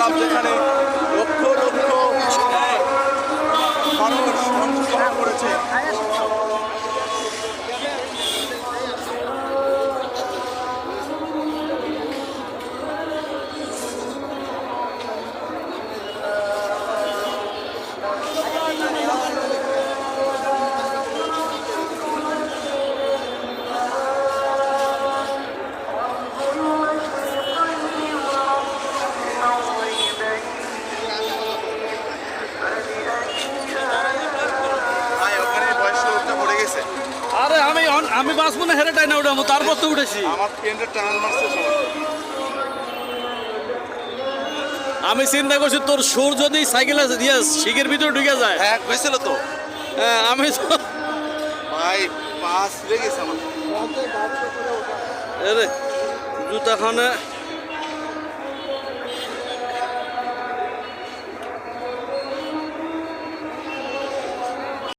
Club যেখানে লক্ষ লক্ষ মানুষ অংশগ্রহণ করেছে। আরে আমি বাঁচবো না হেরে টাই না উঠাবো, তারপর তো উঠেছি। আমার ট্রেনের টান মারছে সবাই। আমি চিন্তা করছি তোর সুর যদি সাইকেলে দিয়ে শিখের ভিতরে ঢুকে যায়। হ্যাঁ হয়েছিল তো হ্যাঁ আমি তো ভাই পাস লেগেছে আমার। আরে জুতা খানে